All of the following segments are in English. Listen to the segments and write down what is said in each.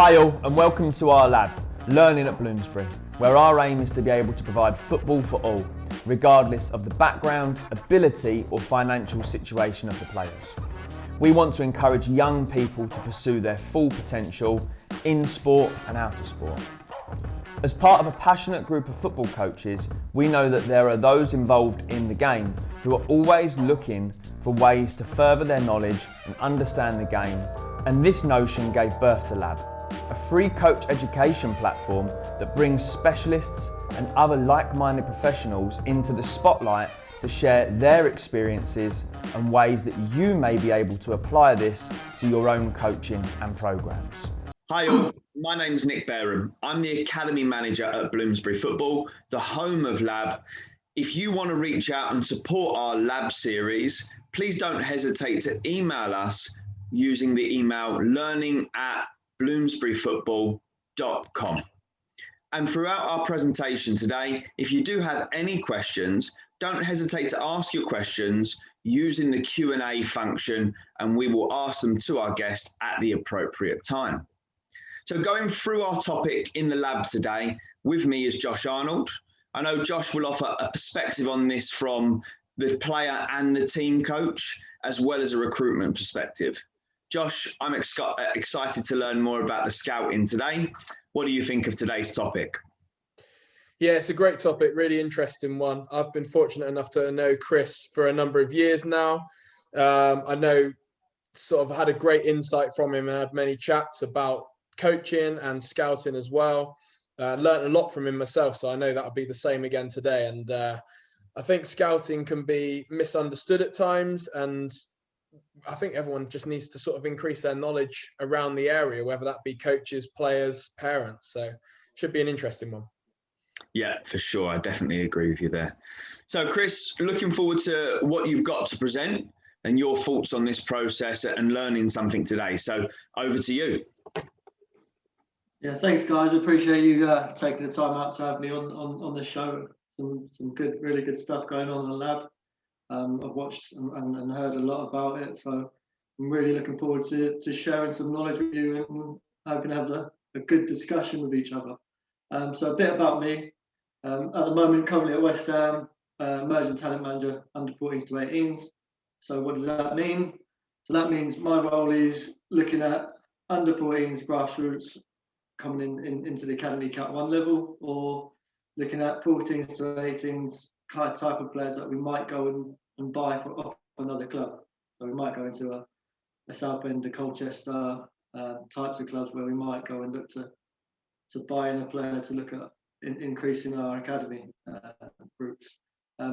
Hi all, and welcome to our lab, Learning at Bloomsbury, where our aim is to be able to provide football for all, regardless of the background, ability or financial situation of the players. We want to encourage young people to pursue their full potential in sport and out of sport. As part of a passionate group of football coaches, we know that there are those involved in the game who are always looking for ways to further their knowledge and understand the game, and this notion gave birth to L.A.B, a free coach education platform that brings specialists and other like-minded professionals into the spotlight to share their experiences and ways that you may be able to apply this to your own coaching and programs. Hi all, my name's Nick Bareham. I'm the Academy Manager at Bloomsbury Football, the home of L.A.B. If you want to reach out and support our L.A.B series, please don't hesitate to email us using the email learning@bloomsburyfootball.com. And throughout our presentation today, if you do have any questions, don't hesitate to ask your questions using the Q&A function, and we will ask them to our guests at the appropriate time. So going through our topic in the lab today, with me is Josh Arnold. I know Josh will offer a perspective on this from the player and the team coach, as well as a recruitment perspective. Josh, I'm excited to learn more about the scouting today. What do you think of today's topic? Yeah, it's a great topic, really interesting one. I've been fortunate enough to know Chris for a number of years now. I know sort of had a great insight from him and had many chats about coaching and scouting as well. Learned a lot from him myself, so I know that'll be the same again today. And I think scouting can be misunderstood at times, and I think everyone just needs to sort of increase their knowledge around the area, whether that be coaches, players, parents. So it should be an interesting one. Yeah, for sure. I definitely agree with you there. So Chris, looking forward to what you've got to present and your thoughts on this process and learning something today. So over to you. Yeah, thanks guys. I appreciate you taking the time out to have me on the show. Some good, really good stuff going on in the lab. I've watched and heard a lot about it, so I'm really looking forward to sharing some knowledge with you and hoping to have a good discussion with each other. So a bit about me. At the moment, currently at West Ham, emerging talent manager under 14s to 18s. So what does that mean? So that means my role is looking at under 14s grassroots coming into the academy Cat 1 level, or looking at 14s to 18s type of players that we might go and buy off another club. So we might go into a Southend, a Colchester types of clubs where we might go and look to buy in a player to look at increasing our academy groups.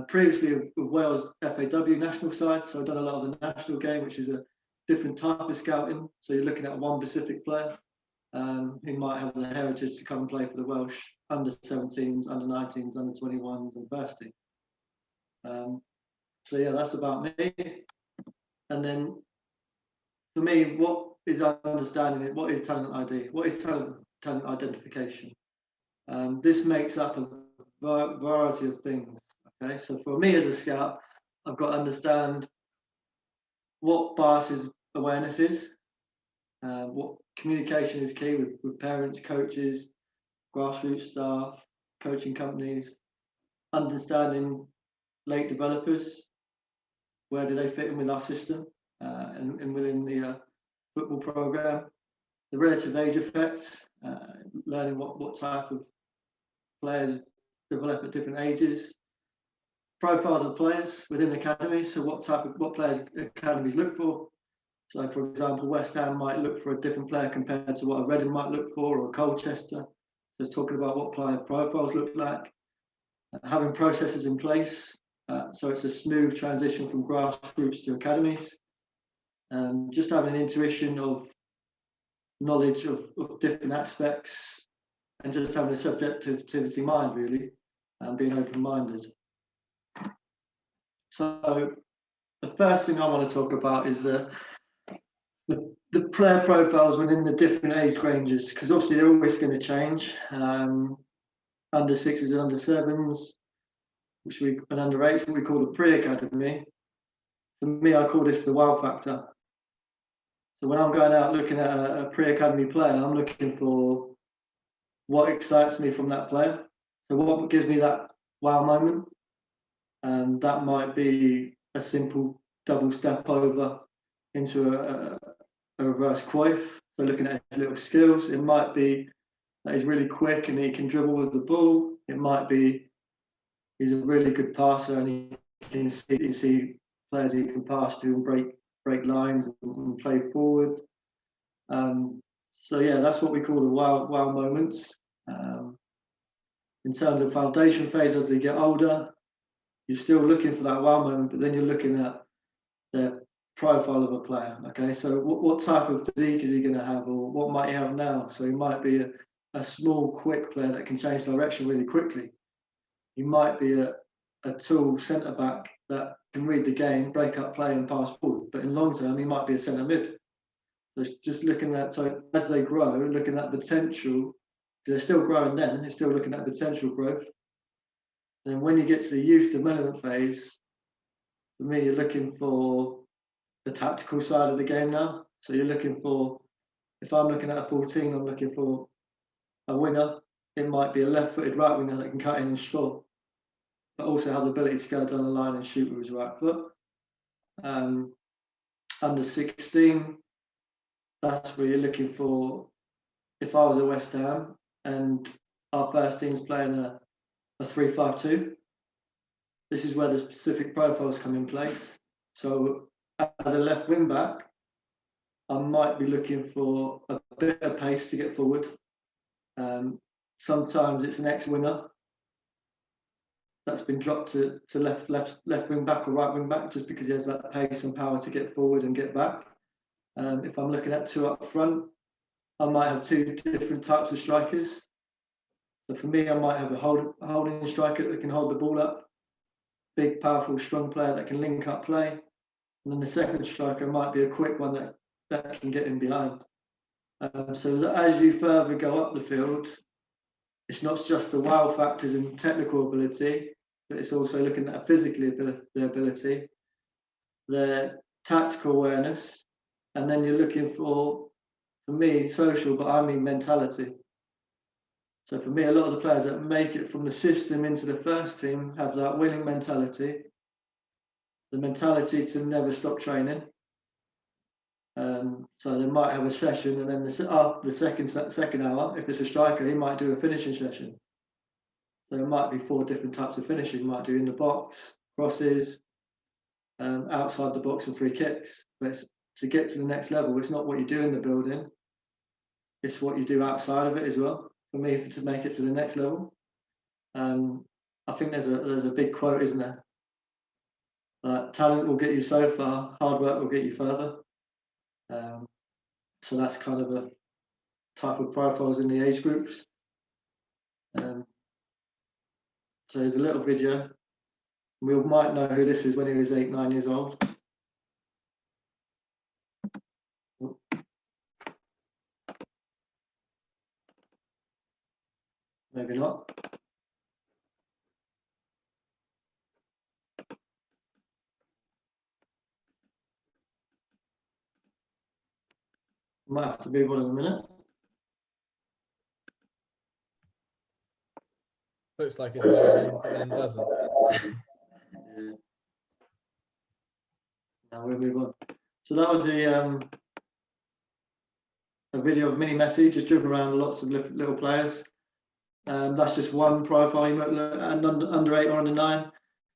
Previously with Wales FAW national side, so I've done a lot of the national game, which is a different type of scouting. So you're looking at one specific player who might have the heritage to come and play for the Welsh under 17s, under 19s, under 21s, and first team. So yeah, that's about me. And then for me, what is understanding it? What is talent ID? What is talent identification? This makes up a variety of things. Okay, so for me as a scout, I've got to understand what biases awareness is, what communication is key with parents, coaches, grassroots staff, coaching companies, understanding late developers, where do they fit in with our system and within the football program, the relative age effect, learning what type of players develop at different ages, profiles of players within academies, so what players academies look for. So for example, West Ham might look for a different player compared to what a Reading might look for, or Colchester. Just talking about what player profiles look like, having processes in place, so it's a smooth transition from grassroots to academies. Just having an intuition of knowledge of different aspects, and just having a subjectivity mind really, and being open-minded. So the first thing I want to talk about is the player profiles within the different age ranges, because obviously they're always going to change. Under 6s and under 7s, and under 8s, what we call the pre-academy. For me, I call this the wow factor. So when I'm going out looking at a pre-academy player, I'm looking for what excites me from that player. So what gives me that wow moment? And that might be a simple double step over into a reverse coif. So looking at his little skills, it might be that he's really quick and he can dribble with the ball. It might be he's a really good passer and he can see players he can pass to and break lines and play forward. So yeah, that's what we call the wow moments. In terms of foundation phase, as they get older, you're still looking for that wow moment, but then you're looking at the profile of a player. Okay, so what type of physique is he going to have, or what might he have now? So he might be a small, quick player that can change direction really quickly. He might be a tall centre back that can read the game, break up play, and pass forward. But in long term, he might be a centre mid. So it's just looking at, so as they grow, looking at potential. They're still growing then. It's still looking at potential growth. And when you get to the youth development phase, for me, you're looking for the tactical side of the game now. So you're looking for, if I'm looking at a 14, I'm looking for a winger. It might be a left-footed right winger that can cut in and score, but also have the ability to go down the line and shoot with his right foot. Under 16, that's where you're looking for, if I was at West Ham and our first team's playing a 3-5-2, this is where the specific profiles come in place. So as a left wing back, I might be looking for a bit of pace to get forward. Sometimes it's an ex-winger that's been dropped to left wing back or right wing back just because he has that pace and power to get forward and get back. If I'm looking at two up front, I might have two different types of strikers. So for me, I might have a holding striker that can hold the ball up, big, powerful, strong player that can link up play. And then the second striker might be a quick one that can get in behind. So as you further go up the field, it's not just the wow factors and technical ability, but it's also looking at physically their ability, their tactical awareness, and then you're looking for me, social, but I mean mentality. So for me, a lot of the players that make it from the system into the first team have that winning mentality, the mentality to never stop training. So they might have a session, and then the second hour, if it's a striker, he might do a finishing session. So it might be 4 different types of finishing. You might do in the box, crosses, outside the box, and free kicks. But to get to the next level, it's not what you do in the building; it's what you do outside of it as well. For me, to make it to the next level, I think there's a big quote, isn't there? Talent will get you so far, hard work will get you further. So that's kind of a type of profiles in the age groups. So there's a little video. We might know who this is when he was 8, 9 years old. Maybe not. Might have to move on in a minute. Looks like it's loading, but then doesn't. Yeah. Now we'll move on. So that was a video of Mini Messi just dribbling around lots of little players. That's just one profile. You might look at under 8 or under 9,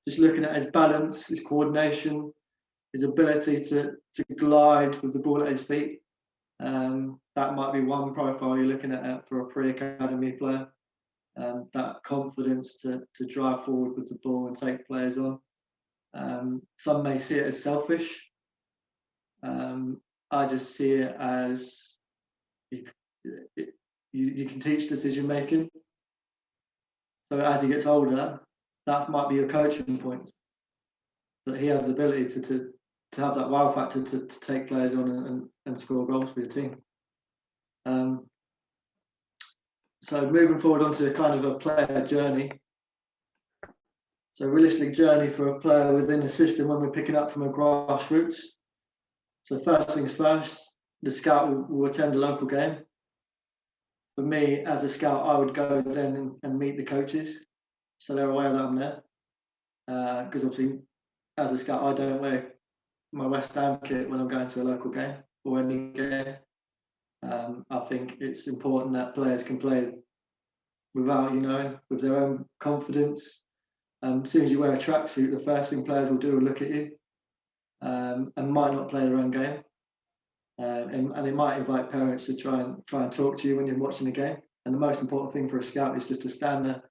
just looking at his balance, his coordination, his ability to glide with the ball at his feet. That might be one profile you're looking at for a pre-academy player. That confidence to drive forward with the ball and take players on. Some may see it as selfish. I just see it as you can teach decision making. So as he gets older, that might be your coaching point. But he has the ability to have that wow factor to take players on and score goals for your team. So moving forward onto a kind of a player journey. So realistic journey for a player within the system when we're picking up from a grassroots. So first things first, the scout will attend a local game. For me, as a scout, I would go then and meet the coaches, so they're aware that I'm there. Because obviously, as a scout, I don't wear my West Ham kit when I'm going to a local game or any game. I think it's important that players can play without you knowing, with their own confidence. As soon as you wear a tracksuit, the first thing players will do will look at you and might not play their own game. And they might invite parents to try and talk to you when you're watching the game. And the most important thing for a scout is just to stand there.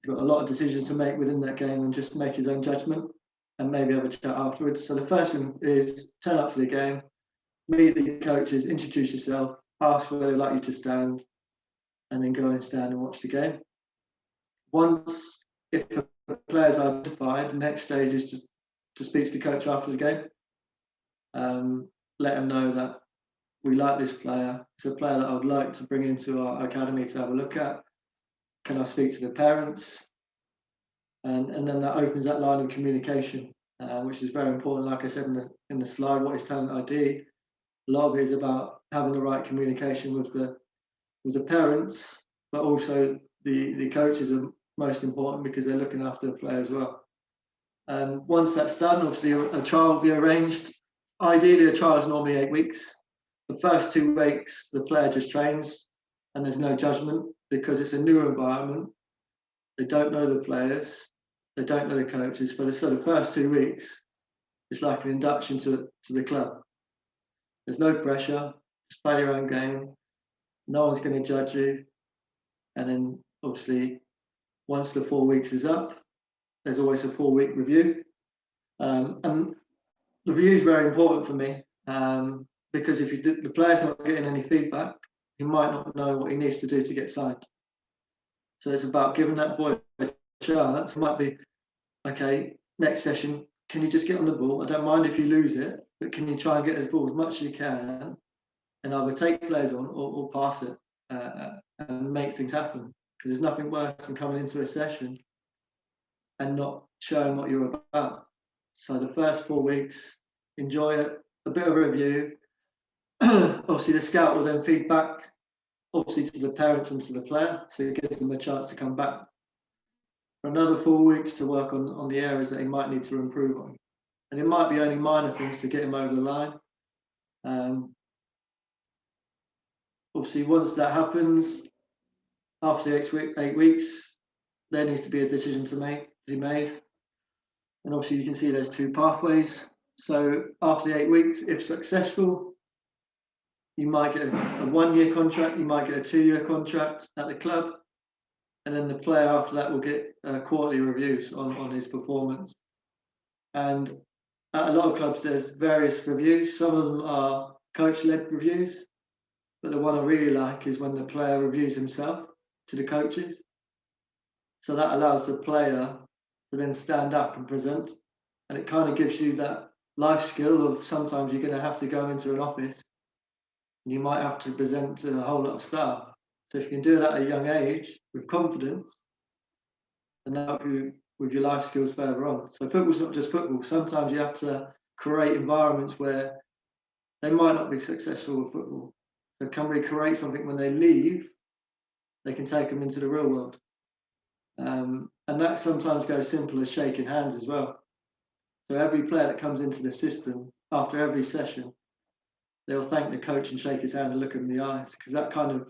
He's got a lot of decisions to make within that game and just make his own judgment and maybe have a chat afterwards. So the first thing is turn up to the game, meet the coaches, introduce yourself, ask where they'd like you to stand, and then go and stand and watch the game. Once, if a player's identified, the next stage is to speak to the coach after the game. Let them know that we like this player. It's a player that I would like to bring into our academy to have a look at. Can I speak to the parents? And then that opens that line of communication, which is very important. Like I said in the slide, what is talent ID? A lot of it is about having the right communication with the parents, but also the coaches are most important because they're looking after the player as well. Once that's done, obviously a trial will be arranged. Ideally, a trial is normally 8 weeks. The first 2 weeks, the player just trains and there's no judgment because it's a new environment. They don't know the players, they don't know the coaches. So the first 2 weeks, it's like an induction to the club. There's no pressure, just play your own game. No one's going to judge you. And then obviously, once the 4 weeks is up, there's always a 4-week review. And the review is very important for me because if the player's not getting any feedback, he might not know what he needs to do to get signed. So it's about giving that boy a chance. It might be, okay, next session, can you just get on the ball? I don't mind if you lose it, but can you try and get his ball as much as you can and either take players on or pass it and make things happen? Because there's nothing worse than coming into a session and not showing what you're about. So the first 4 weeks, enjoy it, a bit of a review. Obviously, the scout will then feed back, obviously, to the parents and to the player, so it gives them a chance to come back for another 4 weeks to work on the areas that he might need to improve on. And it might be only minor things to get him over the line. Obviously, once that happens, after the 8 weeks, there needs to be a decision to be made. And obviously, you can see there's 2 pathways. So after the 8 weeks, if successful, you might get a 1-year contract, you might get a 2-year contract at the club, and then the player after that will get quarterly reviews on his performance. And at a lot of clubs, there's various reviews. Some of them are coach-led reviews, but the one I really like is when the player reviews himself to the coaches. So that allows the player to then stand up and present, and it kind of gives you that life skill of sometimes you're going to have to go into an office and you might have to present to a whole lot of staff. So if you can do that at a young age with confidence, then that'll help you with your life skills further on. So football's not just football. Sometimes you have to create environments where they might not be successful with football. So can we create something when they leave, they can take them into the real world? And that sometimes goes simple as shaking hands as well. So every player that comes into the system, after every session, they'll thank the coach and shake his hand and look him in the eyes. Because that kind of,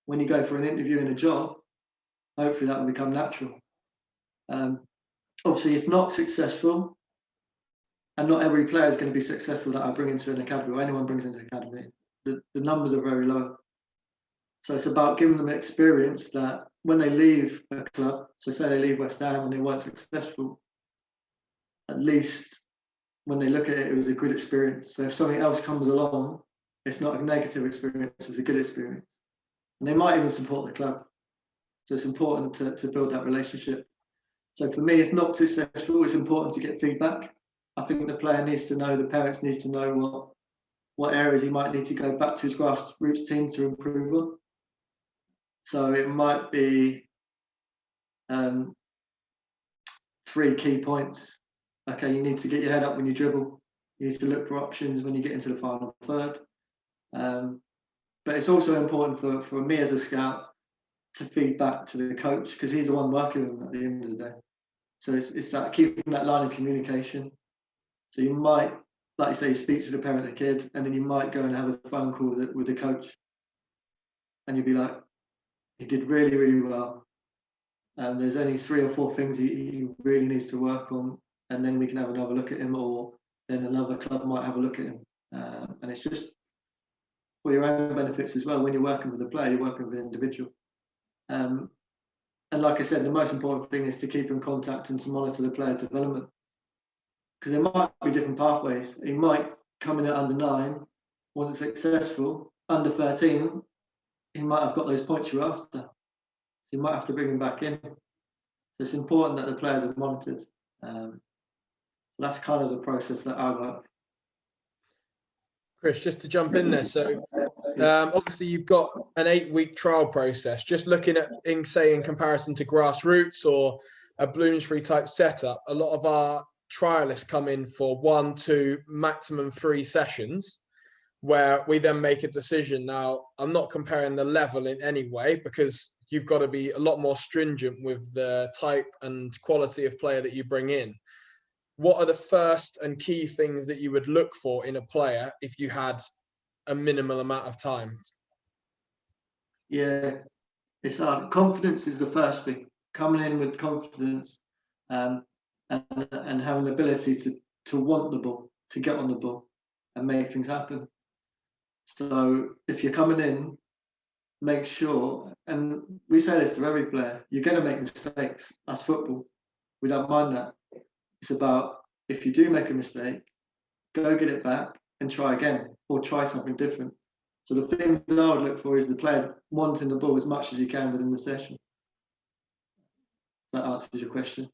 when you go for an interview in a job, hopefully that will become natural. Obviously, if not successful, and not every player is going to be successful that I bring into an academy or anyone brings into an academy, the numbers are very low. So it's about giving them an experience that when they leave a club, so say they leave West Ham and they weren't successful, at least when they look at it, it was a good experience. So if something else comes along, it's not a negative experience, it's a good experience. And they might even support the club. So it's important to build that relationship. So for me, if not successful, it's important to get feedback. I think the player needs to know, the parents needs to know what areas he might need to go back to his grassroots team to improve on. So it might be 3 key points. Okay, you need to get your head up when you dribble. You need to look for options when you get into the final third. But it's also important for me as a scout to feed back to the coach, because he's the one working with them at the end of the day. So it's that keeping that line of communication. So you might, like you say, you speak to the parent and the kid, and then you might go and have a phone call with the coach, and you'll be like, he did really, really well. And there's only 3 or 4 things he really needs to work on, and then we can have another look at him, or then another club might have a look at him. And it's just for your own benefits as well. When you're working with a player, you're working with an individual. And like I said, the most important thing is to keep in contact and to monitor the player's development, because there might be different pathways. He might come in at under 9, wasn't successful. Under 13, he might have got those points you're after. You might have to bring him back in. So it's important that the players are monitored. That's kind of the process that I work. Chris, just to jump in there. So obviously you've got an 8-week trial process. Just looking at, in comparison to grassroots or a Bloomsbury type setup, a lot of our trialists come in for 1, 2, maximum 3 sessions, where we then make a decision. Now, I'm not comparing the level in any way, because you've got to be a lot more stringent with the type and quality of player that you bring in. What are the first and key things that you would look for in a player if you had a minimal amount of time? Yeah, it's hard. Confidence is the first thing. Coming in with confidence, and having the ability to want the ball, to get on the ball and make things happen. So if you're coming in, make sure, and we say this to every player, you're going to make mistakes. That's football. We don't mind that. It's about, if you do make a mistake, go get it back and try again, or try something different. So the things that I would look for is the player wanting the ball as much as you can within the session. That answers your question.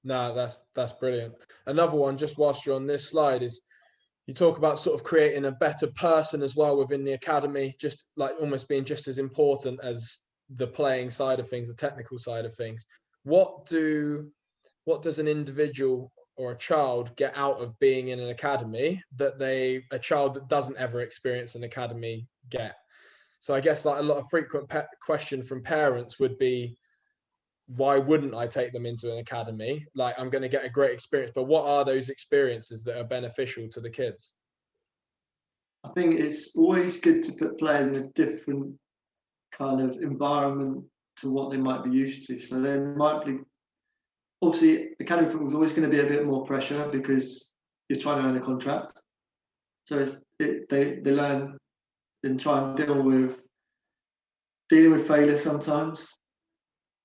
No, that's brilliant. Another one, just whilst you're on this slide, is you talk about sort of creating a better person as well within the academy, just like almost being just as important as the playing side of things, the technical side of things. What does an individual or a child get out of being in an academy that a child that doesn't ever experience an academy get? So I guess like a lot of frequent question from parents would be, why wouldn't I take them into an academy? Like, I'm going to get a great experience, but what are those experiences that are beneficial to the kids? I think it's always good to put players in a different kind of environment to what they might be used to. So they might be, obviously, academy football is always going to be a bit more pressure because you're trying to earn a contract. So they learn and try and dealing with failure sometimes.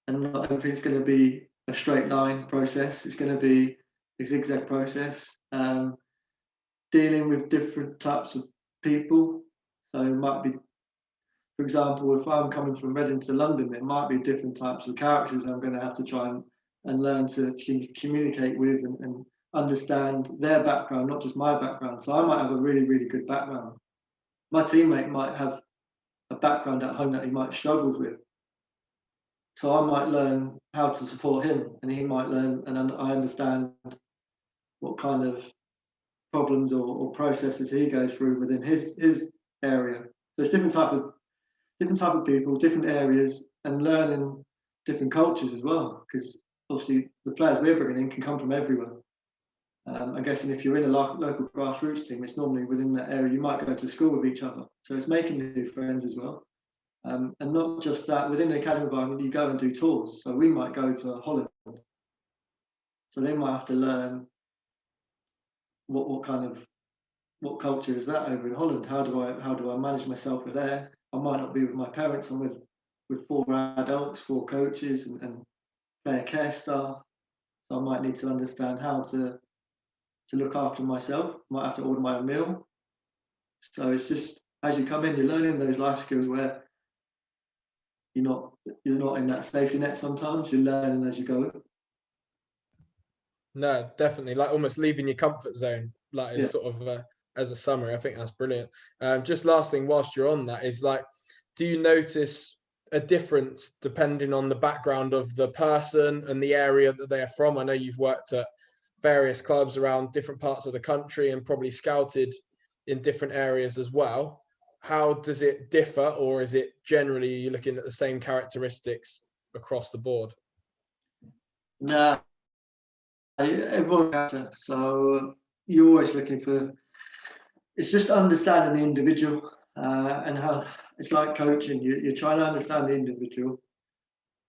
And not everything's going to be a straight line process. It's going to be a zigzag process. Dealing with different types of people. So it might be, for example, if I'm coming from Reading to London, it might be different types of characters I'm going to have to try and learn to communicate with and understand their background, not just my background. So I might have a really, really good background. My teammate might have a background at home that he might have struggled with. So I might learn how to support him, and he might learn, and I understand what kind of problems or processes he goes through within his area. So it's different type of people, different areas, and learning different cultures as well. Because obviously the players we're bringing in can come from everywhere. I guess, and if you're in a local grassroots team, it's normally within that area. You might go to school with each other, so it's making new friends as well. And not just that, within the academy environment, you go and do tours. So we might go to Holland. So they might have to learn what culture is that over in Holland? How do I manage myself with there? I might not be with my parents. I'm with 4 adults, 4 coaches, and player care staff. So I might need to understand how to look after myself. Might have to order my own meal. So it's just, as you come in, you're learning those life skills where you're not in that safety net sometimes. You're learning as you go. No, definitely, like almost leaving your comfort zone, like as sort of as a summary. I think that's brilliant. Just last thing, whilst you're on that, is like, do you notice a difference depending on the background of the person and the area that they're from? I know you've worked at various clubs around different parts of the country and probably scouted in different areas as well. how does it differ, or is it generally you're looking at the same characteristics across the board? No, everyone character. So you're always looking for. It's just understanding the individual and how it's like coaching. You're trying to understand the individual,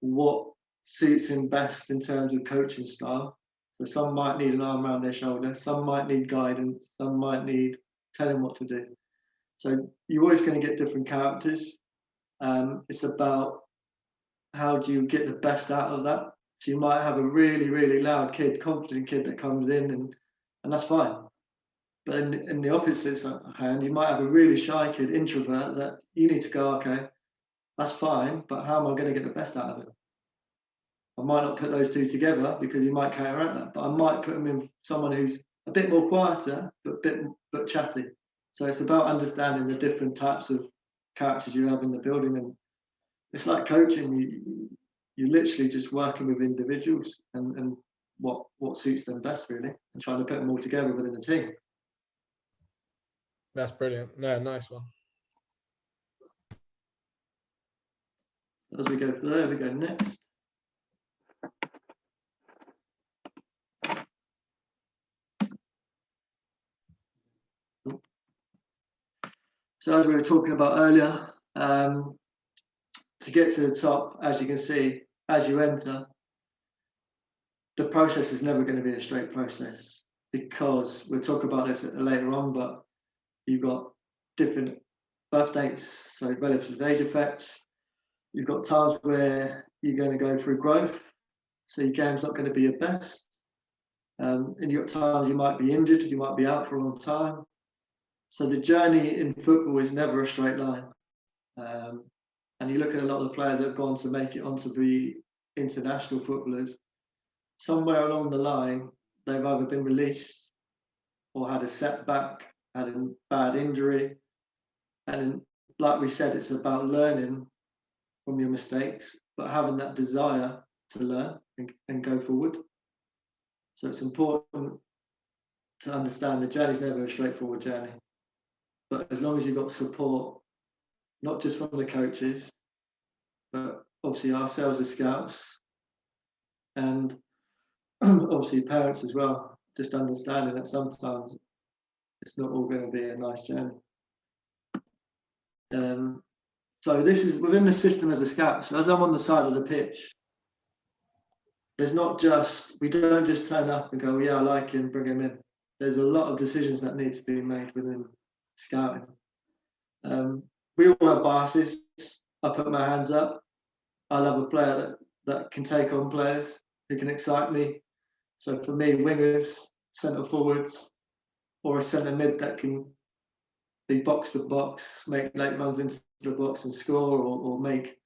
what suits him best in terms of coaching style. So some might need an arm around their shoulder, some might need guidance, some might need telling what to do. So you're always going to get different characters. It's about how do you get the best out of that. So you might have a really, really loud kid, confident kid that comes in and that's fine. But in the opposite hand, you might have a really shy kid, introvert, that you need to go, okay, that's fine, but how am I going to get the best out of it? I might not put those two together because you might counteract that, but I might put them in someone who's a bit more quieter, but chatty. So it's about understanding the different types of characters you have in the building, and it's like coaching. You're literally just working with individuals and what suits them best, really, and trying to put them all together within the team. That's brilliant. No, nice one. As we go from there, we go next. So as we were talking about earlier, to get to the top, as you can see, as you enter, the process is never going to be a straight process, because we'll talk about this later on, but you've got different birth dates, so relative age effects. You've got times where you're going to go through growth, so your game's not going to be your best. And you've got times you might be injured, you might be out for a long time. So the journey in football is never a straight line. And you look at a lot of the players that have gone to make it on to be international footballers, somewhere along the line, they've either been released or had a setback, had a bad injury. And like we said, it's about learning from your mistakes, but having that desire to learn and go forward. So it's important to understand the journey is never a straightforward journey. But as long as you've got support, not just from the coaches, but obviously ourselves as scouts, and obviously parents as well, just understanding that sometimes it's not all going to be a nice journey. So this is within the system as a scout. So as I'm on the side of the pitch, there's not just, we don't just turn up and go, yeah, I like him, bring him in. There's a lot of decisions that need to be made within scouting. We all have biases. I put my hands up. I love a player that can take on players, who can excite me. So for me, wingers, centre forwards, or a centre mid that can be box to box, make late runs into the box and score, or make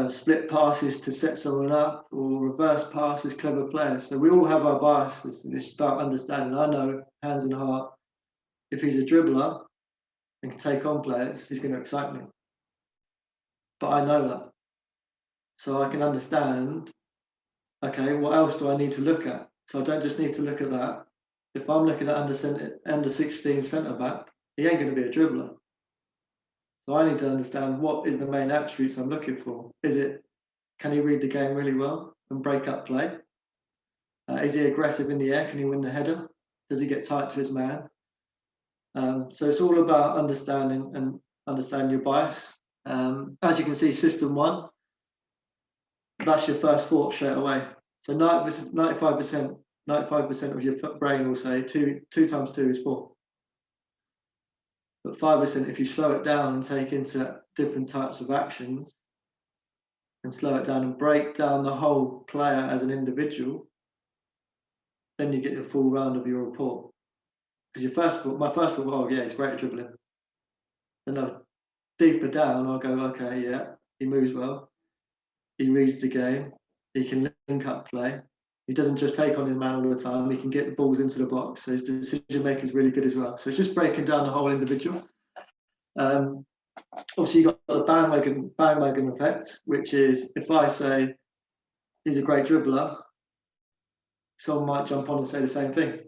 split passes to set someone up, or reverse passes, clever players. So we all have our biases, and it's about understanding. I know, hands and heart, if he's a dribbler and can take on players, he's going to excite me. But I know that. So I can understand, okay, what else do I need to look at? So I don't just need to look at that. If I'm looking at under 16 centre back, he ain't going to be a dribbler. So I need to understand what is the main attributes I'm looking for. Can he read the game really well and break up play? Is he aggressive in the air? Can he win the header? Does he get tight to his man? So it's all about understanding your bias. As you can see, system 1, that's your first thought straight away. So 95% of your brain will say 2 times 2 is 4. But 5%, if you slow it down and take into different types of actions and slow it down and break down the whole player as an individual, then you get the full round of your report. Because my first thought, oh yeah, he's great at dribbling. Then deeper down, I'll go, okay, yeah, he moves well. He reads the game. He can link up play. He doesn't just take on his man all the time. He can get the balls into the box. So his decision making is really good as well. So it's just breaking down the whole individual. Obviously, you've got the bandwagon effect, which is if I say he's a great dribbler, someone might jump on and say the same thing,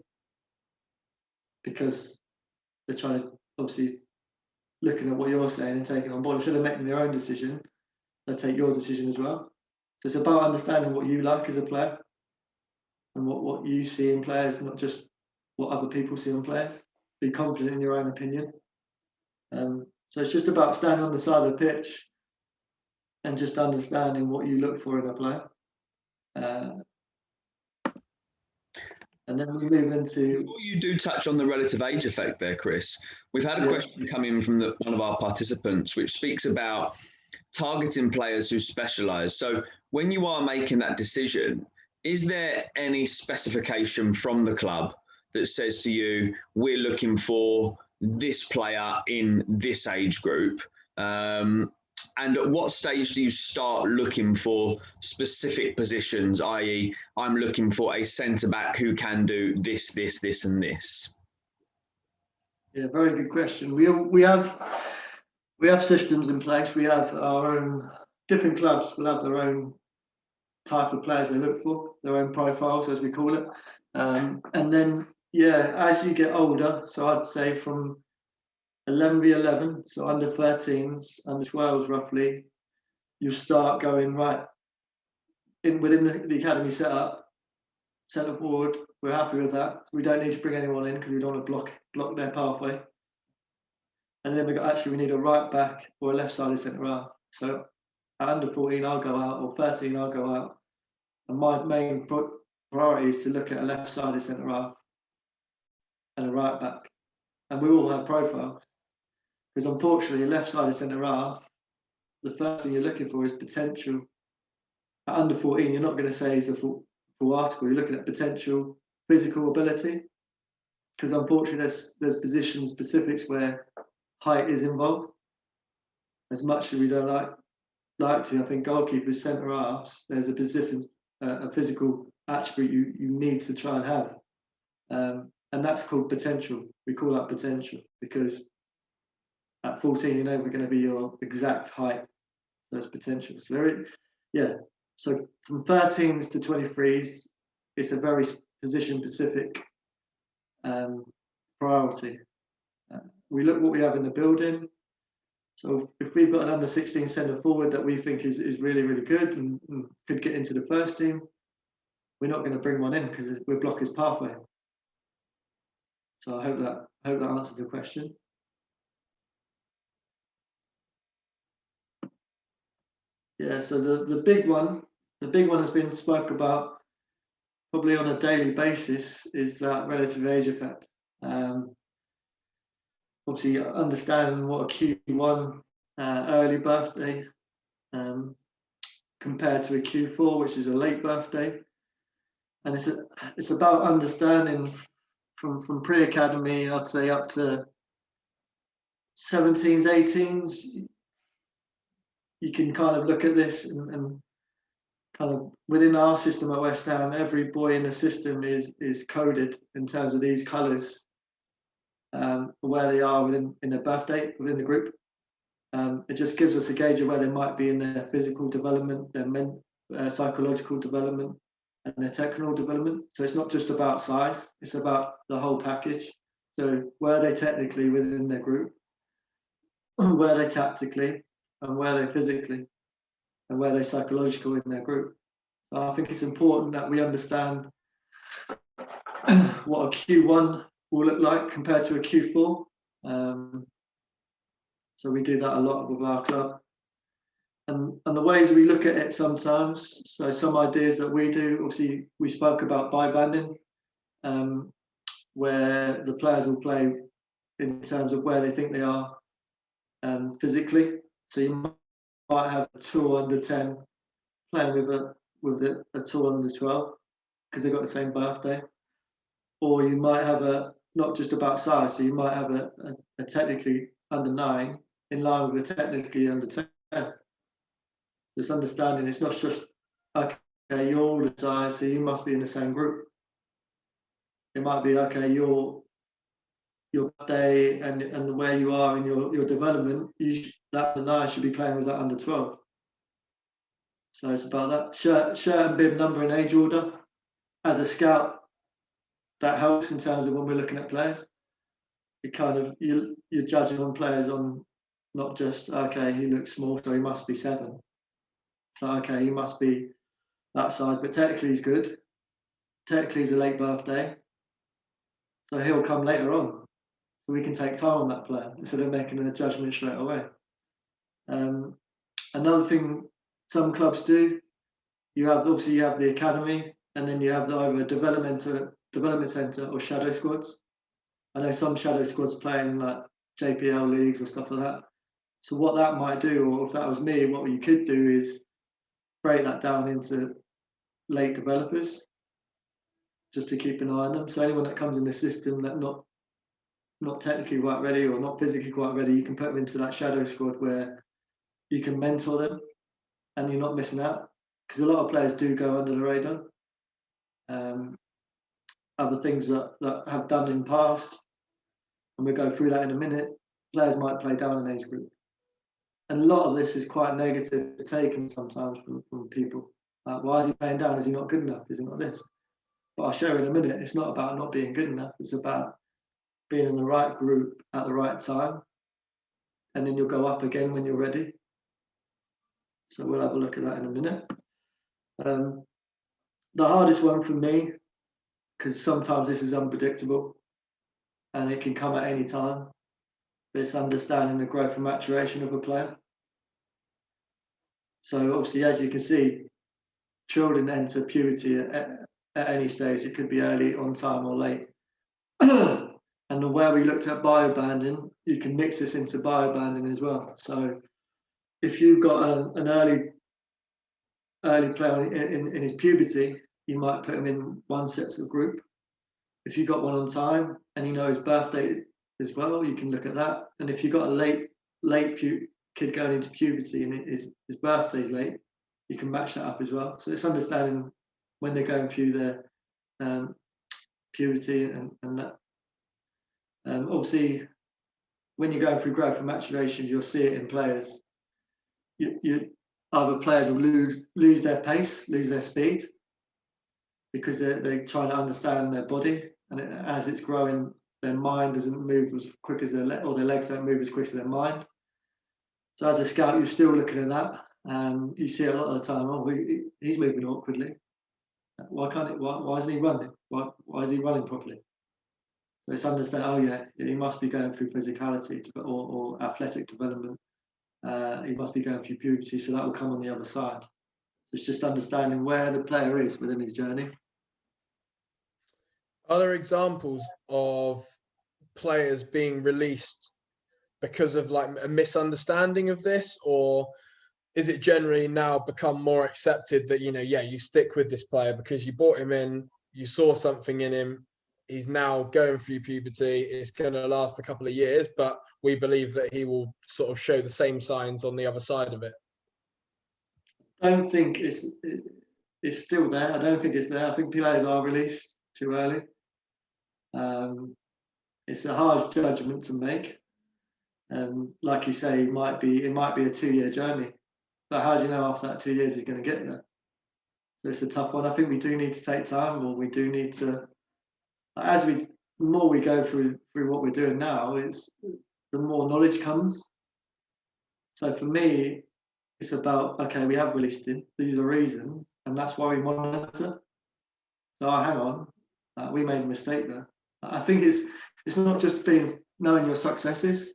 because they're trying to obviously looking at what you're saying and taking on board. Instead of making their own decision, they take your decision as well. So it's about understanding what you like as a player and what you see in players, not just what other people see in players. Be confident in your own opinion. So it's just about standing on the side of the pitch and just understanding what you look for in a player. And then we move into... Before you do touch on the relative age effect there, Chris, we've had a question come in from one of our participants, which speaks about targeting players who specialise. So when you are making that decision, is there any specification from the club that says to you, we're looking for this player in this age group? And at what stage do you start looking for specific positions, i.e., I'm looking for a centre-back who can do this, this, this and this? Yeah, very good question. We have systems in place. We have our own, different clubs will have their own type of players they look for, their own profiles, as we call it. And then, as you get older, so I'd say from 11v11, so under 13s, under 12s roughly, you start going right within the academy setup, centre forward. We're happy with that. We don't need to bring anyone in because we don't want to block their pathway. And then we need a right back or a left-sided centre half. So at under 14, I'll go out, or 13, I'll go out. And my main priority is to look at a left-sided centre half and a right back. And we all have profiles. Because unfortunately, a left-sided centre half, the first thing you're looking for is potential. At under 14, you're not going to say he's the full article. You're looking at potential physical ability. Because unfortunately, there's position specifics where height is involved. As much as we don't like to, I think goalkeepers, centre halves, there's a position, a physical attribute you need to try and have, and that's called potential. We call that potential because at 14, you know we're going to be your exact height. So that's potential. So So from 13s to 23s, it's a very position-specific priority. We look what we have in the building. So if we've got an under 16 centre forward that we think is really, really good and could get into the first team, we're not going to bring one in because we'll block his pathway. So I hope that answers the question. Yeah, so the big one has been spoke about probably on a daily basis, is that relative age effect. Obviously, understanding what a Q1 early birthday compared to a Q4, which is a late birthday, and it's about understanding from pre-academy, I'd say up to 17s, 18s. You can kind of look at this and kind of within our system at West Ham, every boy in the system is coded in terms of these colours, where they are in their birthday within the group. It just gives us a gauge of where they might be in their physical development, their psychological development, and their technical development. So it's not just about size; it's about the whole package. So where are they technically within their group, where are they tactically, and where are they physically, and where are they psychological in their group. So I think it's important that we understand what a Q1 will look like compared to a Q4. So we do that a lot with our club. And the ways we look at it sometimes, so some ideas that we do, obviously we spoke about by-banding, where the players will play in terms of where they think they are physically. So you might have a tour under 10 playing with a tour under 12 because they've got the same birthday. Or you might have not just about size, so you might have a technically under 9 in line with a technically under 10. This understanding, it's not just, okay, you're all the size, so you must be in the same group. It might be, okay, your day and where you are in your development, that under 9 should be playing with that under 12. So it's about that shirt and bib number and age order. As a scout, that helps in terms of when we're looking at players. It kind of you're judging on players on not just, okay, he looks small, so he must be 7. So, okay, he must be that size, but technically he's good. Technically he's a late birthday, so he'll come later on. So we can take time on that player instead of making a judgment straight away. Another thing some clubs do, you have the academy, and then you have either a development centre or shadow squads. I know some shadow squads play in like JPL leagues or stuff like that. So what that might do, or if that was me, what you could do is break that down into late developers, just to keep an eye on them. So anyone that comes in the system that not technically quite ready or not physically quite ready, you can put them into that shadow squad where you can mentor them and you're not missing out. Because a lot of players do go under the radar. Other things that have done in the past, and we'll go through that in a minute, players might play down an age group. And a lot of this is quite negative taken sometimes from people. Why is he playing down? Is he not good enough? Is he not this? But I'll show in a minute, it's not about not being good enough. It's about being in the right group at the right time. And then you'll go up again when you're ready. So we'll have a look at that in a minute. The hardest one for me, because sometimes this is unpredictable and it can come at any time, but it's understanding the growth and maturation of a player. So obviously, as you can see, children enter puberty at any stage. It could be early, on time, or late. And the way we looked at biobanding, you can mix this into biobanding as well. So if you've got an early player in his puberty, you might put him in one sets of group. If you've got one on time and you know his birthday as well, you can look at that. And if you've got a late kid going into puberty and his birthday's late, you can match that up as well. So it's understanding when they're going through their puberty and that. Obviously, when you're going through growth and maturation, you'll see it in players. Other players will lose their pace, lose their speed, because they're trying to understand their body, and as it's growing, their mind doesn't move as quick as their legs don't move as quick as their mind. So as a scout, you're still looking at that. You see a lot of the time, he's moving awkwardly. Why isn't he running? Why is he running properly? So it's understanding, he must be going through physicality or athletic development. He must be going through puberty, so that will come on the other side. So it's just understanding where the player is within his journey. Are there examples of players being released because of like a misunderstanding of this, or is it generally now become more accepted that, you stick with this player because you brought him in, you saw something in him, he's now going through puberty, it's going to last a couple of years, but we believe that he will sort of show the same signs on the other side of it? I don't think it's still there. I don't think it's there. I think players are released too early. It's a hard judgment to make. Like you say, it might be a 2-year journey. But how do you know after that 2 years he's going to get there? So it's a tough one. I think we do need to take time, or we do need to, the more we go through what we're doing now, the more knowledge comes. So for me, it's about, okay, we have released him. These are the reasons, and that's why we monitor. So hang on, we made a mistake there. I think it's not just knowing your successes.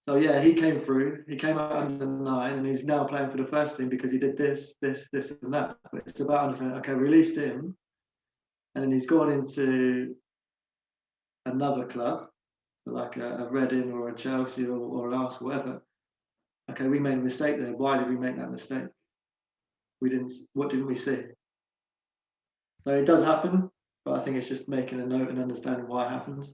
So yeah, he came through. He came out under 9, and he's now playing for the first team because he did this, and that. But it's about understanding. Okay, released him, and then he's gone into another club, like a Reading or a Chelsea or an Arsenal, whatever. Okay, we made a mistake there. Why did we make that mistake? What didn't we see? So it does happen, but I think it's just making a note and understanding why it happens.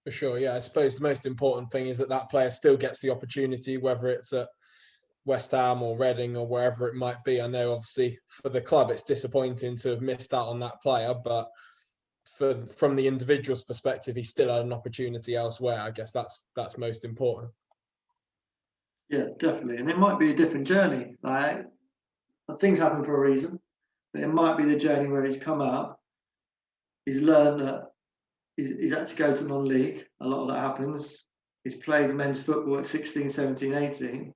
For sure, yeah. I suppose the most important thing is that player still gets the opportunity, whether it's at West Ham or Reading or wherever it might be. I know, obviously, for the club, it's disappointing to have missed out on that player, but from the individual's perspective, he still had an opportunity elsewhere. I guess that's most important. Yeah, definitely. And it might be a different journey. Like, things happen for a reason. But it might be the journey where he's come out, he's learned that he's had to go to non-league. A lot of that happens. he's played men's football at 16, 17, 18.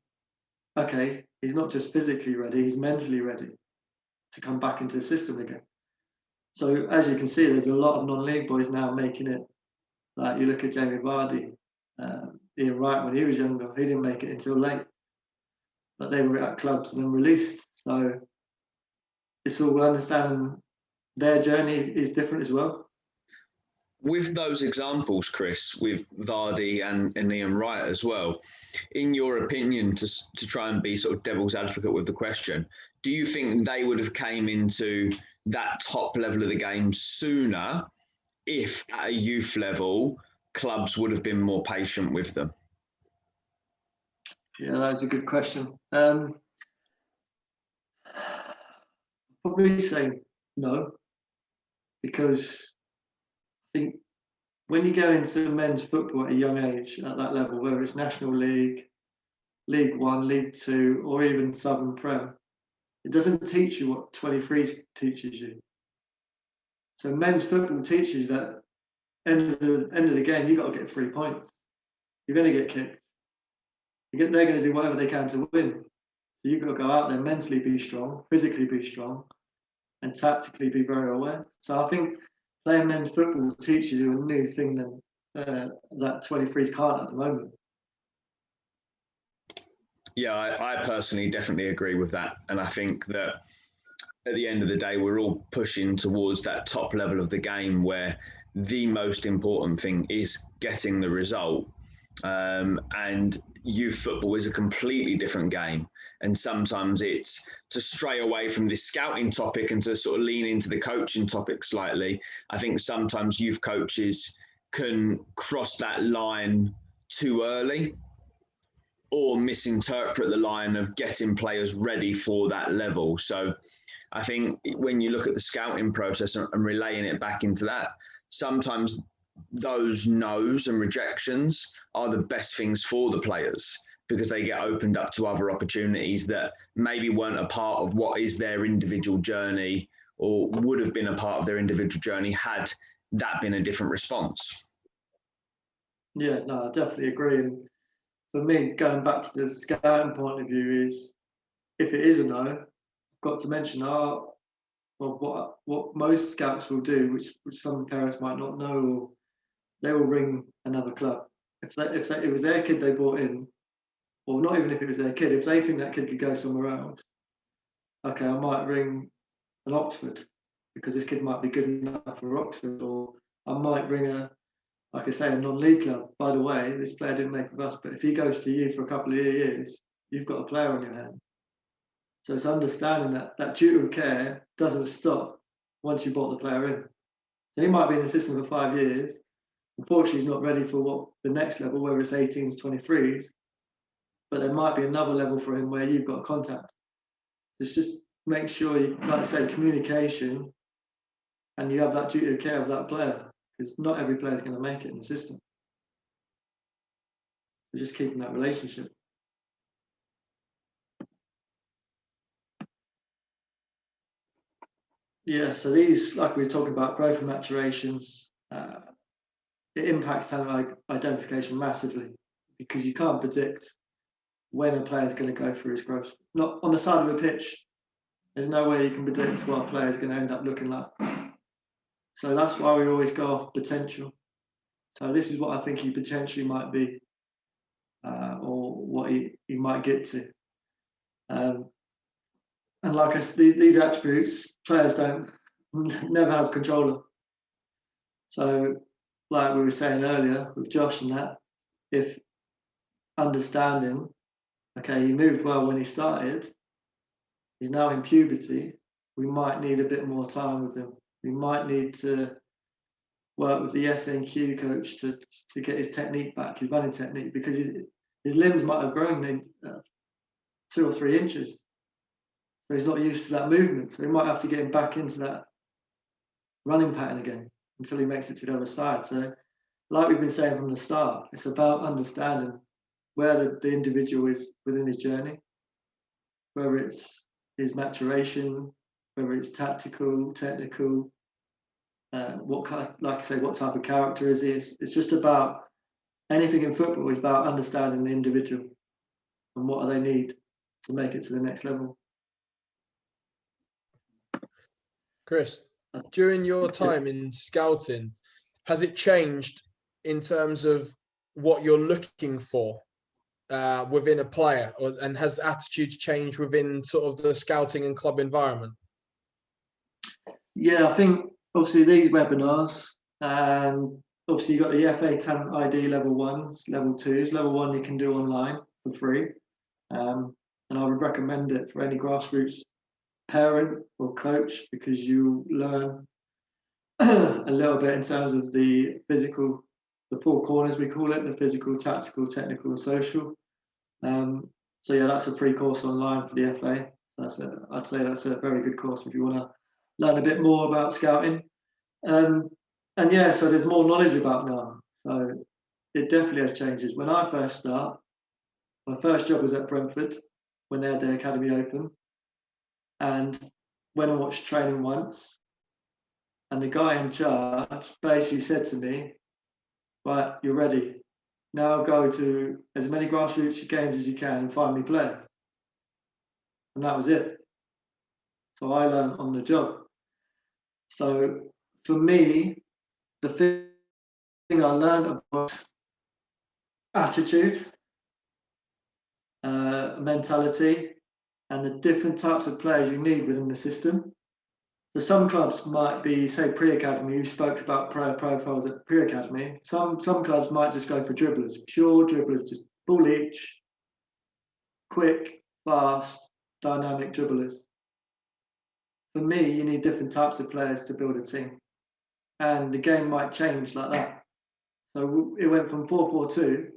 Okay, he's not just physically ready, he's mentally ready to come back into the system again. So as you can see, there's a lot of non-league boys now making it. Like you look at Jamie Vardy, Ian Wright when he was younger, he didn't make it until late. But they were at clubs and then released. So it's all understanding their journey is different as well. With those examples, Chris, with Vardy and Ian Wright as well, in your opinion, to try and be sort of devil's advocate with the question, do you think they would have came into that top level of the game sooner if at a youth level clubs would have been more patient with them? Yeah, that's a good question. Probably say no, because I think when you go into men's football at a young age, at that level, whether it's National League, League One, League Two, or even Southern Prem, it doesn't teach you what 23s teaches you. So men's football teaches you that end of the game, you've got to get 3 points. You're going to get kicked. They're going to do whatever they can to win. So you've got to go out there, mentally be strong, physically be strong, and tactically be very aware. So I think playing men's football teaches you a new thing that 23s can't at the moment. Yeah, I personally definitely agree with that. And I think that at the end of the day, we're all pushing towards that top level of the game where the most important thing is getting the result. And youth football is a completely different game. And sometimes it's to stray away from this scouting topic and to sort of lean into the coaching topic slightly. I think sometimes youth coaches can cross that line too early or misinterpret the line of getting players ready for that level. So I think when you look at the scouting process and relaying it back into that, sometimes those no's and rejections are the best things for the players because they get opened up to other opportunities that maybe weren't a part of what is their individual journey or would have been a part of their individual journey had that been a different response. Yeah, no, I definitely agree. And for me, going back to the scouting point of view, is if it is a no, I've got to mention what most scouts will do, which some parents might not know, or they will ring another club. If it was their kid they brought in, or not even if it was their kid, if they think that kid could go somewhere else, okay, I might ring an Oxford because this kid might be good enough for Oxford, or I might ring like I say, a non-league club. By the way, this player didn't make with us, but if he goes to you for a couple of years, you've got a player on your hands. So it's understanding that duty of care doesn't stop once you brought the player in. So he might be in the system for 5 years. Unfortunately, he's not ready for what the next level, whether it's 18s, 23s, but there might be another level for him where you've got contact. It's just make sure you, like I say, communication, and you have that duty of care of that player, because not every player is going to make it in the system. So just keeping that relationship. Yeah, so these, like we were talking about, growth and maturations, it impacts talent identification massively because you can't predict when a player is going to go through his growth. Not on the side of a pitch, there's no way you can predict what a player is going to end up looking like. So that's why we always go off potential. So this is what I think he potentially might be, or what he might get to. And like these attributes, players don't never have control of. So, like we were saying earlier with Josh and that, if understanding, okay, he moved well when he started, he's now in puberty, we might need a bit more time with him. We might need to work with the SNQ coach to get his technique back, his running technique, because his limbs might have grown in 2 or 3 inches. So he's not used to that movement. So we might have to get him back into that running pattern again until he makes it to the other side. So like we've been saying from the start, it's about understanding where the individual is within his journey, whether it's his maturation, whether it's tactical, technical, what type of character is he? It's just about anything in football is about understanding the individual and what do they need to make it to the next level. Chris, during your time in scouting, has it changed in terms of what you're looking for within a player, and has the attitude changed within sort of the scouting and club environment? Yeah, I think obviously these webinars, and obviously you've got the FA Talent ID level 1s, level 2s. Level 1 you can do online for free. And I would recommend it for any grassroots parent or coach, because you learn a little bit in terms of the physical, the 4 corners we call it, the physical, tactical, technical, and social. So yeah, that's a free course online for the FA. I'd say that's a very good course if you want to learn a bit more about scouting. And yeah, so there's more knowledge about now. So it definitely has changes. When I first started, my first job was at Brentford when they had their academy open. And when I watched training once, and the guy in charge basically said to me, right, you're ready. Now go to as many grassroots games as you can and find me players. And that was it. So I learned on the job. So for me, the thing I learned about attitude, mentality, and the different types of players you need within the system. So some clubs might be, say, pre-academy. You spoke about player profiles at pre-academy. Some clubs might just go for dribblers, pure dribblers, just ball each, quick, fast, dynamic dribblers. For me, you need different types of players to build a team, and the game might change like that. So it went from 4-4-2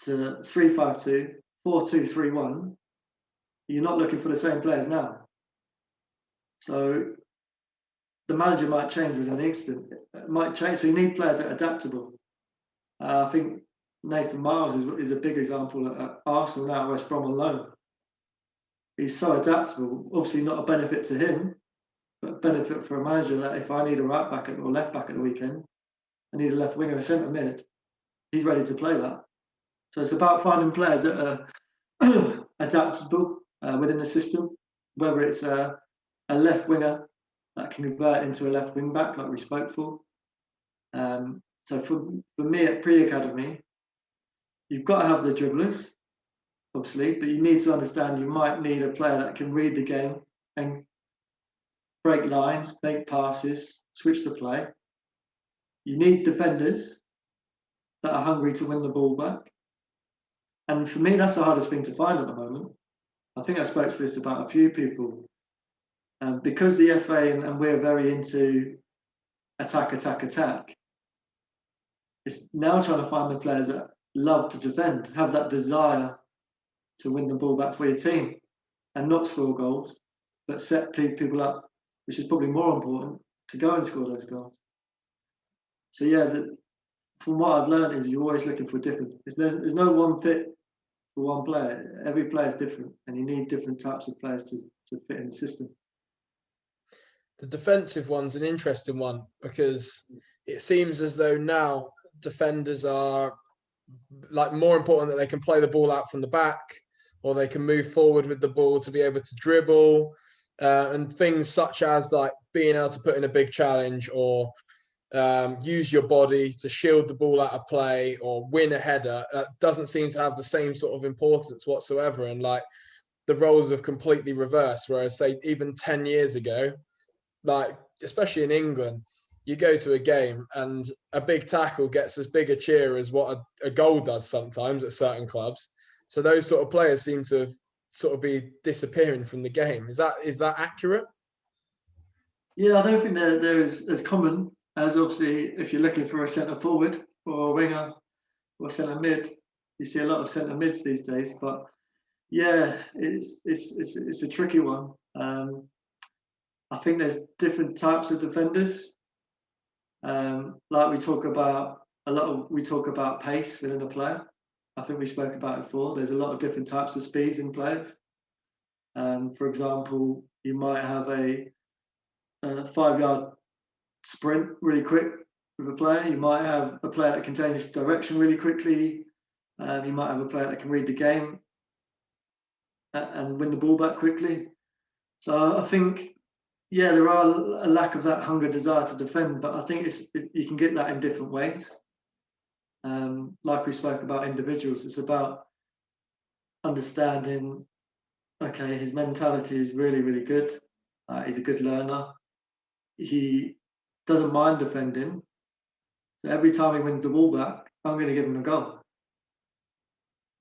to 3-5-2, 4-2-3-1. You're not looking for the same players now. So the manager might change within an instant. It might change. So you need players that are adaptable. I think Nathan Miles is a big example at Arsenal now, West Brom on loan. He's so adaptable. Obviously not a benefit to him, but a benefit for a manager that if I need a right back or left back at the weekend, I need a left winger, a centre mid, he's ready to play that. So it's about finding players that are adaptable within the system, whether it's a left winger that can convert into a left wing back, like we spoke for. So for me at pre-academy, you've got to have the dribblers, obviously, but you need to understand you might need a player that can read the game and break lines, make passes, switch the play. You need defenders that are hungry to win the ball back. And for me, that's the hardest thing to find at the moment. I think I spoke to this about a few people. Because the FA and we're very into attack, it's now trying to find the players that love to defend, have that desire to win the ball back for your team and not score goals, but set people up, which is probably more important, to go and score those goals. So yeah, from what I've learned is you're always looking for different. There's no one fit for one player. Every player is different, and you need different types of players to fit in the system. The defensive one's an interesting one because it seems as though now defenders are like more important that they can play the ball out from the back, or they can move forward with the ball to be able to dribble, and things such as like being able to put in a big challenge or use your body to shield the ball out of play or win a header. Doesn't seem to have the same sort of importance whatsoever, and like the roles have completely reversed. Whereas say even 10 years ago, like especially in England, you go to a game and a big tackle gets as big a cheer as what a goal does sometimes at certain clubs. So those sort of players seem to sort of be disappearing from the game. Is that accurate? Yeah, I don't think they're as common as obviously if you're looking for a centre forward or a winger or centre mid. You see a lot of centre mids these days, but yeah, it's a tricky one. I think there's different types of defenders. Like we talk about pace within a player. I think we spoke about it before. There's a lot of different types of speeds in players. For example, you might have a 5-yard sprint really quick, with a player. You might have a player that can change direction really quickly. You might have a player that can read the game and win the ball back quickly. So I think, yeah, there are a lack of that hunger, desire to defend, but I think you can get that in different ways. Like we spoke about individuals, it's about understanding, okay, his mentality is really, really good. He's a good learner. He doesn't mind defending. So every time he wins the ball back, I'm going to give him a goal.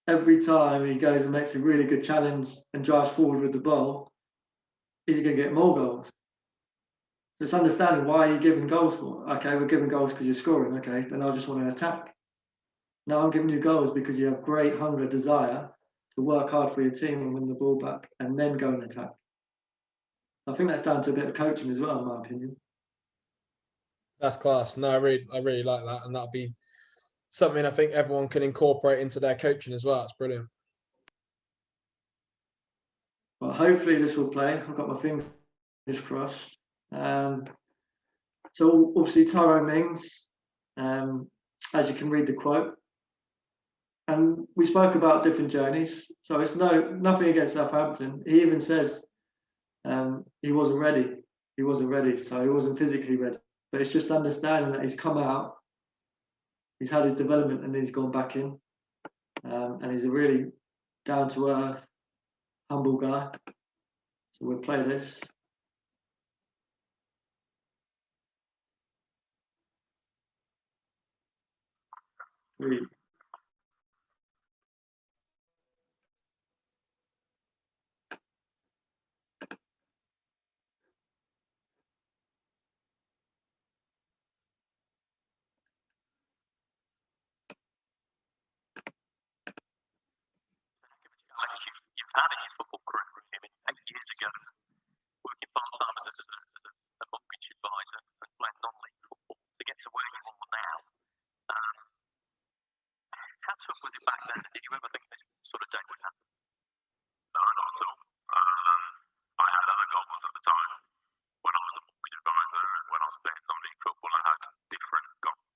Every time he goes and makes a really good challenge and drives forward with the ball, he's going to get more goals. So it's understanding why you're giving goals for. Okay, we're giving goals because you're scoring. Okay, then I just want to attack. Now I'm giving you goals because you have great hunger, desire to work hard for your team and win the ball back and then go and attack. I think that's down to a bit of coaching as well, in my opinion. That's class. No, I really like that, and that'll be something I think everyone can incorporate into their coaching as well. It's brilliant. Well, hopefully this will play. I've got my fingers crossed. So obviously Tyrone Mings, as you can read the quote, and we spoke about different journeys. So it's nothing against Southampton. He even says he wasn't ready. He wasn't ready, so he wasn't physically ready. But it's just understanding that he's come out, he's had his development, and he's gone back in. And he's a really down-to-earth, humble guy. So we'll play this. Read. You've had in your football career, I mean, 8 years ago, working part-time as a mortgage advisor and playing non-league football, to get to where you are now. How tough was it back then? Did you ever think this sort of day would happen? No, not at all. I had other goals at the time. When I was a mortgage advisor and when I was playing non-league football, I had different goals.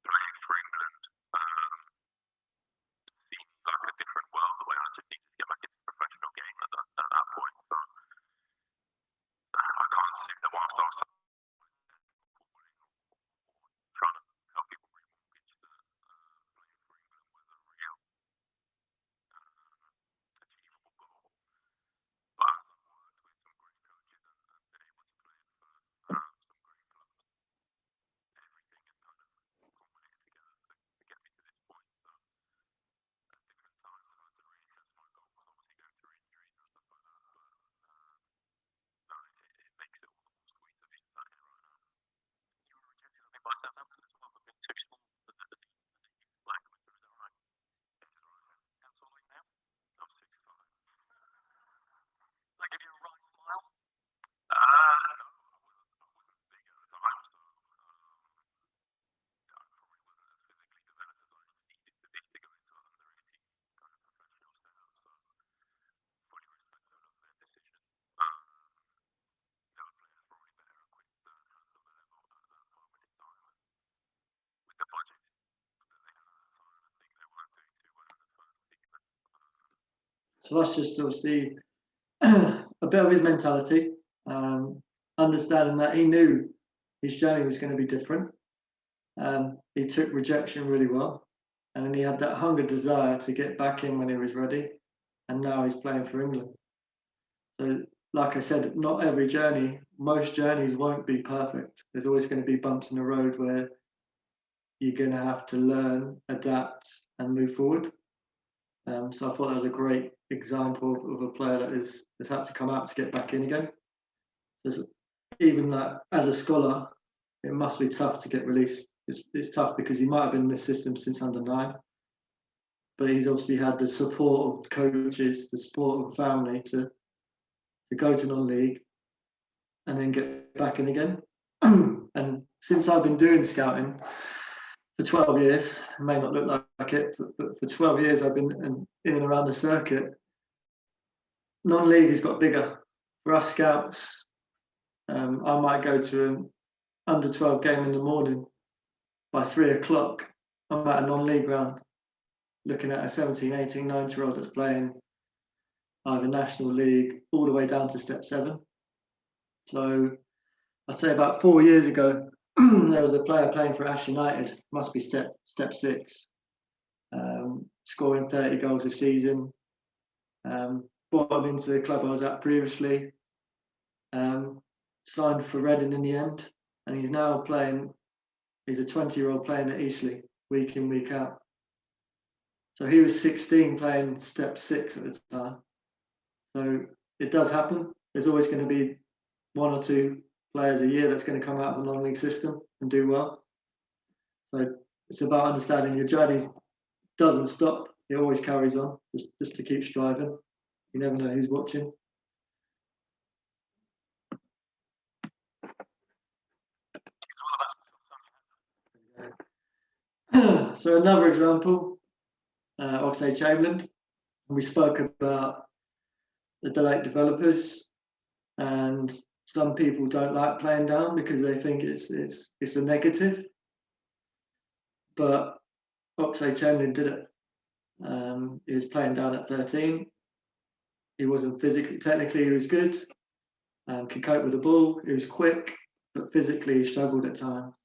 Playing for England seemed like a different world, the way I just needed to get back into the professional game at that point. So I can't see that whilst I was trying to help people remortgage, that playing for England was a real achievable goal. But as I've worked with some great coaches and been able to play for some great clubs, everything has kind of culminated together to get me to this point. So at different times I've had to reassess my goals, obviously going through injuries and stuff like that. But no, it makes it all the more sweeter being sat here right now. You were rejected, I think, by Southampton as well, but been too small as a youth player coming through, is that right? How tall are you now? I'm 6'5". Does that give you a right smile? No, I wasn't big at the time, so I probably wasn't as physically developed as I needed to be to go into an under-18 kind of professional setup. So fully respect all of their decision. The other players probably better equipped to handle the level at that moment in time. And with the budget that they had at the time, I think they weren't doing too well in the first league. So that's just obviously a bit of his mentality, understanding that he knew his journey was going to be different. He took rejection really well, and then he had that hunger, desire to get back in when he was ready, and now he's playing for England. So, like I said, not every journey, most journeys won't be perfect. There's always going to be bumps in the road where you're going to have to learn, adapt, and move forward. So I thought that was a great example of a player that has had to come out to get back in again. So even that, as a scholar, it must be tough to get released. It's tough because you might have been in the system since under 9, but he's obviously had the support of coaches, the support of family to go to non-league and then get back in again. And since I've been doing scouting for 12 years, it may not look like it, but for 12 years I've been in and around the circuit. Non-league has got bigger. For us scouts, I might go to an under 12 game in the morning by 3 o'clock, I'm at a non-league ground looking at a 17, 18, 19-year-old that's playing either National League all the way down to step 7. So I'd say about 4 years ago, there was a player playing for Ash United, must be step 6, scoring 30 goals a season. Brought him into the club I was at previously, signed for Reading in the end, and he's now playing, he's a 20-year-old playing at Eastleigh, week in, week out. So he was 16 playing step 6 at the time. So it does happen. There's always going to be 1 or 2 players a year that's going to come out of the non-league system and do well. So it's about understanding your journey doesn't stop. It always carries on, just to keep striving. You never know who's watching. So another example, Oxlade-Chamberlain. We spoke about the delayed developers, and some people don't like playing down because they think it's a negative. But Oxlade-Chamberlain did it. He was playing down at 13. He wasn't physically, technically he was good, could cope with the ball. He was quick, but physically he struggled at times.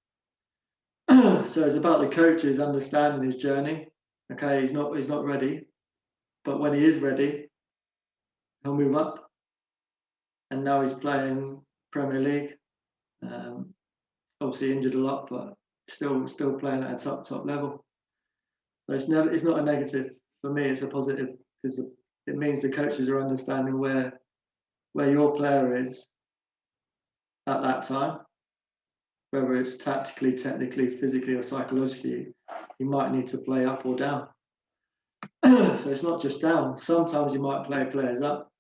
So it's about the coaches understanding his journey. Okay, he's not ready, but when he is ready, he'll move up. And now he's playing Premier League. Obviously injured a lot, but still playing at a top level. So it's not a negative. For me, it's a positive because it means the coaches are understanding where your player is at that time, whether it's tactically, technically, physically, or psychologically. You might need to play up or down. So it's not just down. Sometimes you might play players up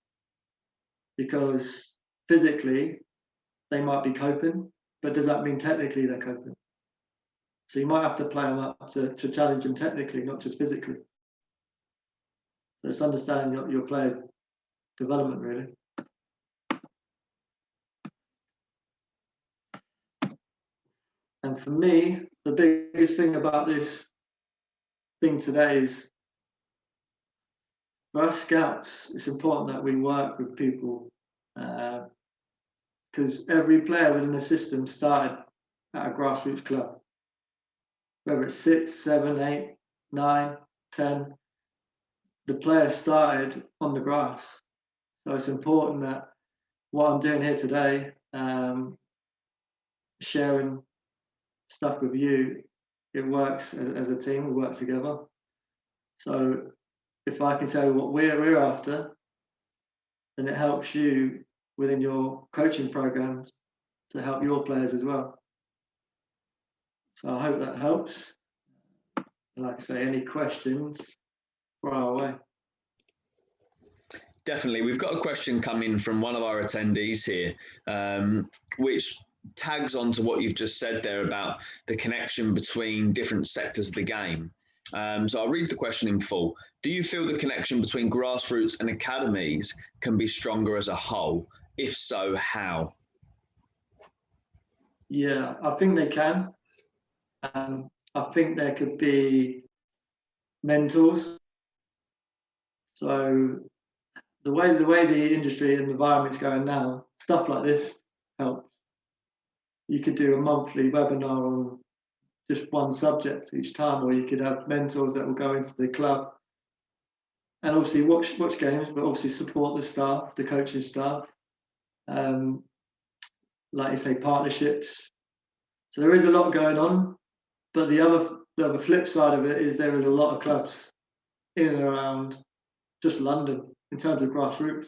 because physically they might be coping, but does that mean technically they're coping? So you might have to play them up to challenge them technically, not just physically. So it's understanding your player development, really. And for me, the biggest thing about this thing today is, for us scouts, it's important that we work with people, because every player within the system started at a grassroots club. Whether it's 6, 7, 8, 9, 10, the players started on the grass. So it's important that what I'm doing here today, sharing stuff with you, it works as a team, we work together. So if I can tell you what we're after, then it helps you within your coaching programs to help your players as well. So I hope that helps. And like I say, any questions, fire away. Definitely. We've got a question coming from one of our attendees here, which tags onto what you've just said there about the connection between different sectors of the game. So I'll read the question in full. Do you feel the connection between grassroots and academies can be stronger as a whole? If so, how? Yeah, I think they can. I think there could be mentors. So the way the industry and environment's going now, stuff like this helps. You could do a monthly webinar on just one subject each time, or you could have mentors that will go into the club and obviously watch games, but obviously support the staff, the coaching staff. Like you say, partnerships. So there is a lot going on, but the other flip side of it is there is a lot of clubs in and around just London in terms of grassroots.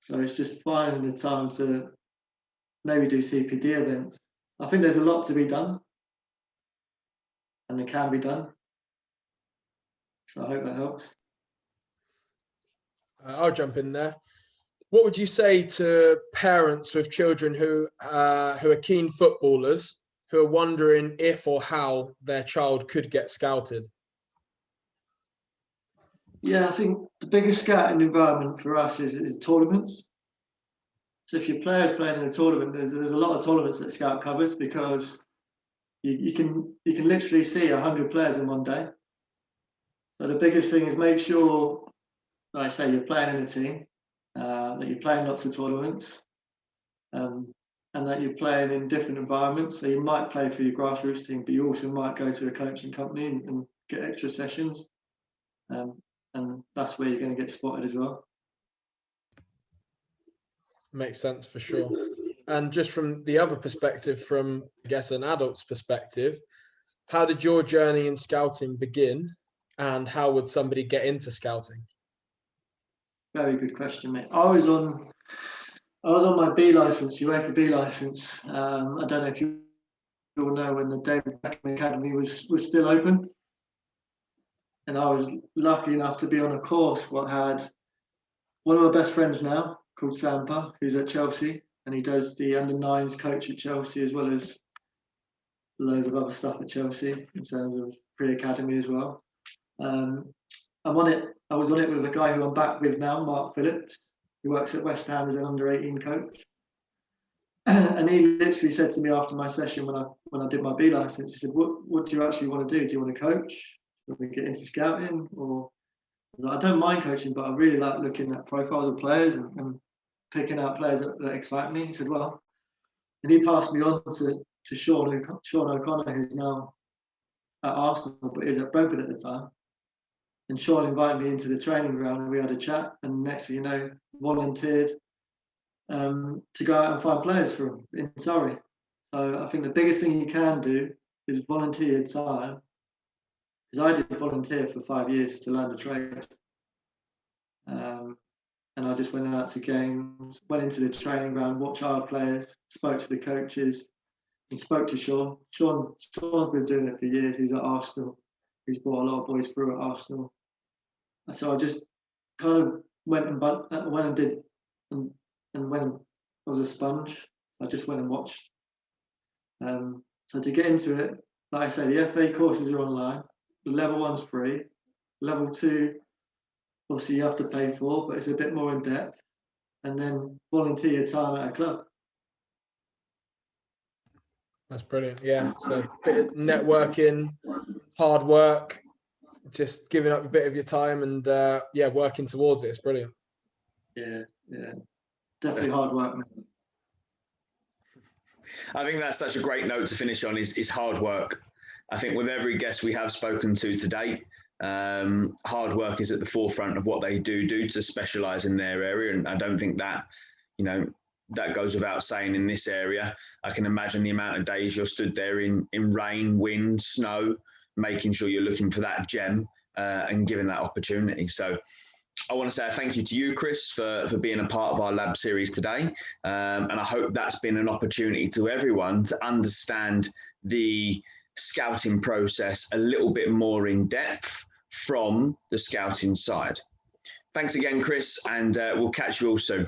So it's just finding the time to maybe do CPD events. I think there's a lot to be done, and it can be done. So I hope that helps. I'll jump in there. What would you say to parents with children who are keen footballers, who are wondering if or how their child could get scouted? Yeah, I think the biggest scouting environment for us is tournaments. So if your player's playing in a tournament, there's a lot of tournaments that Scout covers because you can literally see 100 players in one day. So the biggest thing is make sure, like I say, you're playing in a team, that you're playing lots of tournaments, and that you're playing in different environments. So you might play for your grassroots team, but you also might go to a coaching company and get extra sessions, and that's where you're going to get spotted as well. Makes sense for sure. And just from the other perspective, from I guess an adult's perspective, how did your journey in scouting begin, and how would somebody get into scouting? Very good question, mate. I was on my B license, UEFA B license. I don't know if you all know when the David Beckham Academy was still open, and I was lucky enough to be on a course what had one of my best friends now called Sampa, who's at Chelsea, and he does the under-9s coach at Chelsea as well as loads of other stuff at Chelsea in terms of pre-academy as well. I was on it with a guy who I'm back with now, Mark Phillips, who works at West Ham as an under-18 coach. And he literally said to me after my session when I did my B license, he said, "What do you actually want to do? Do you want to coach? Do you want to get into scouting?" Or I was like, "I don't mind coaching, but I really like looking at profiles of players and picking out players that excite me." He said, "Well," and he passed me on to Sean O'Connor, who's now at Arsenal, but he was at Brentford at the time. And Sean invited me into the training ground, and we had a chat. And next thing you know, volunteered to go out and find players for him in Surrey. So I think the biggest thing you can do is volunteer your time. Because I did volunteer for 5 years to learn the trade. And I just went out to games, went into the training ground, watched our players, spoke to the coaches, and spoke to Sean. Sean's been doing it for years. He's at Arsenal. He's brought a lot of boys through at Arsenal. So I just kind of went and did, and when I was a sponge, I just went and watched. So to get into it, like I say, the FA courses are online. The level 1's free. Level 2, obviously you have to pay for, but it's a bit more in depth. And then volunteer your time at a club. That's brilliant. Yeah. So a bit of networking, hard work, just giving up a bit of your time and working towards it. It's brilliant. Yeah. Definitely hard work, man. I think that's such a great note to finish on is hard work. I think with every guest we have spoken to date, hard work is at the forefront of what they do to specialise in their area. And I don't think that, that goes without saying in this area. I can imagine the amount of days you're stood there in rain, wind, snow, making sure you're looking for that gem and giving that opportunity. So I want to say a thank you to you, Chris, for being a part of our lab series today. And I hope that's been an opportunity to everyone to understand the scouting process a little bit more in depth from the scouting side. Thanks again, Chris, and we'll catch you all soon.